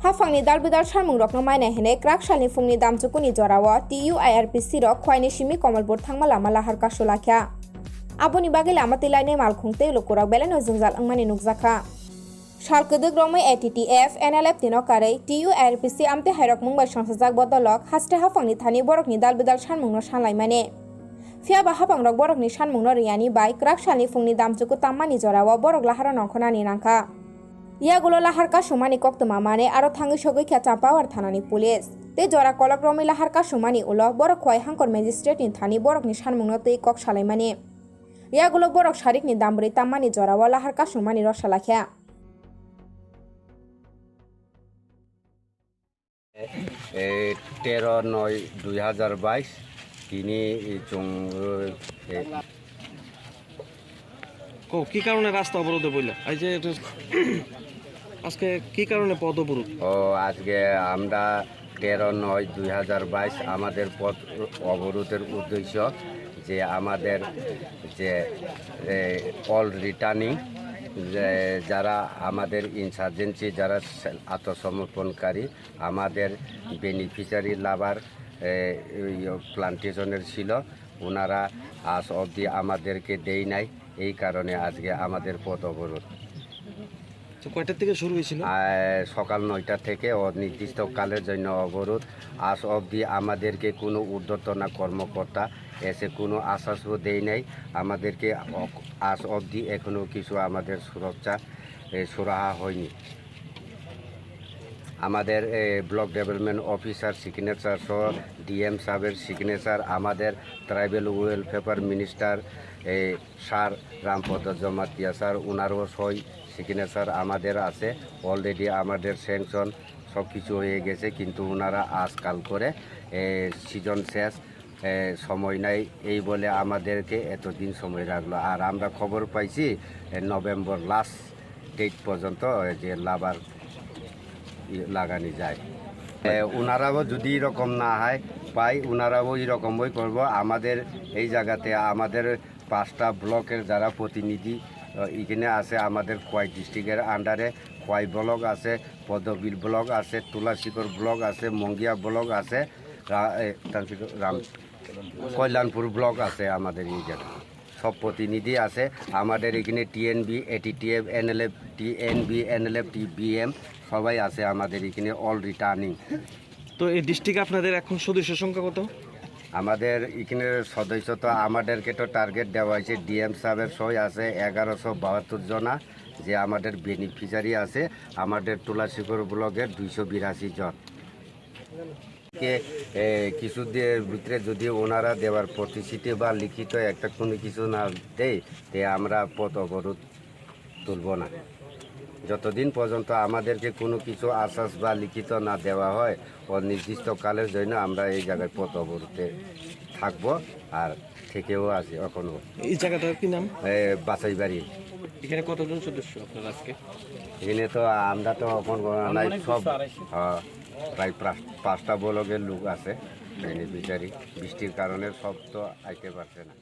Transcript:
हाफांनि दालबिदाल सारमुं रकनो मायना हेने क्राकशालनि फुंनि दामजुकुनि जराव TUIRPC रक खवाइनि सिमी कमलपुर थांमा लामा लाहार कासु लाख्या आबोनि बागै लामा तिलायने मालखुंते लुकुराक बेलेनो जोंजाल अंमानि नुकजाखा सालकदक रंमै ATTF NLF तिनो कारै TUIRPC आमते हायरक मुंबाई संसाजाक बदलक हास्ते हाफांनि थानि बरकनि दालबिदाल सारमुंनो सानलायमाने फियाबा हाफां रक बरकनि सानमुंनो रियानि बाय क्राकशालनि फुंनि दामजुकु ताम्मानि जराव बरक लाहारा नंखनानि नांखा यागुलो लाहार कासुमानि कक्तमा माने आरो थांगै सगै ख्या चापावार थानानि पुलिस ते जरा कलक रमै लाहार कासुमानि उलो बरक खवाइ हांकर मेजिस्ट्रेटनि थानि बरकनि सानमुंनो तै कक सालायमाने यागुलो बरक सारिकनि दामब्रै ताम्मानि जराव लाहार कासुमानि रसा लाख्या 13/9/2022 তিনি কি কারণে রাস্তা অবরোধ বললো আজকে কি কারণে পথ অবরোধ? আজকে আমরা 13/9/2022 আমাদের পথ অবরোধের উদ্দেশ্য যে আমাদের যে অল রিটার্নিং যারা আমাদের ইনসার্জেন্সি যারা আত্মসমর্পণকারী আমাদের বেনিফিশিয়ারি লাভার প্লান্টেশনের ছিল ওনারা আজ অবধি আমাদেরকে দেয় নাই এই কারণে আজকে আমাদের পথ অবরোধ। কয়টার থেকে শুরু হয়েছিল? সকাল 9টা থেকে অনির্দিষ্টকালের জন্য অবরোধ। আজ অবধি আমাদেরকে কোনো ঊর্ধ্বতন কর্মকর্তা এসে কোনো আশ্বাসও দেয় নাই আমাদেরকে আজ অবধি এখনও কিছু আমাদের সুরক্ষা সুরাহা হয়নি। আমাদের ব্লক ডেভেলপমেন্ট অফিসার সিগনেচার সহ DM সাহেবের সিগনেচার আমাদের tribal welfare minister sir Rampada Jamatia sir ওনারও সই সিগনেচার আমাদের আছে অলরেডি আমাদের স্যাংশন সব কিছু হয়ে গেছে কিন্তু ওনারা আজকাল করে সিজন শেষ সময় নাই এই বলে আমাদেরকে এতদিন সময় রাখলো আর আমরা খবর পাইছি নভেম্বর লাস্ট ডেট পর্যন্ত যে লাভার লাগানি যায়। ওনারাও যদি এরকম না হয় পাই ওনারাও এরকমই করব। আমাদের এই জায়গাতে আমাদের 5টা ব্লকের যারা প্রতিনিধি এখানে আছে আমাদের খোয়াই ডিস্ট্রিক্টের আন্ডারে খোয়াই ব্লক আছে পদ্মবিল ব্লক আছে তুলাশিকর ব্লক আছে মঙ্গিয়া ব্লক আছে কল্যাণপুর ব্লক আছে আমাদের এই জায়গায় সব প্রতিনিধি আছে। আমাদের এখানে TNB ATTF NLF TNB NLF TBM সবাই আছে আমাদের এখানে অল রিটার্নিং। তো এই ডিস্ট্রিক্টে আপনাদের এখন সদস্য সংখ্যা কত? আমাদের এখানে সদস্য তো আমাদেরকে তো টার্গেট দেওয়া হয়েছে DM সাহেবের সই আছে 1172 জনা যে আমাদের বেনিফিশিয়ারি আছে আমাদের তুলাশিকর ব্লকের 282 জন কে কিছুদের ভিতরে যদি ওনারা দেওয়ার প্রতিশ্রুতি বা লিখিত একটা কোনো কিছু না দেয় তে আমরা পথ অবরোধ তুলব না যতদিন পর্যন্ত আমাদেরকে কোনো কিছু আশ্বাস বা লিখিত না দেওয়া হয় অনির্দিষ্টকালের জন্য আমরা এই জায়গায় পথ অবরোধে থাকবো আর থেকেও আছি এখনও। এই জায়গাটার কি নাম? বাছাইবাড়ি। এখানে কতজন সদস্য আপনার আজকে? এখানে তো আমরা তো এখন নাই সব প্রায় 5টা ব্লকের লোক আছে বেনিফিশিয়ারি বৃষ্টির কারণে সব তো আইতে পারছে না।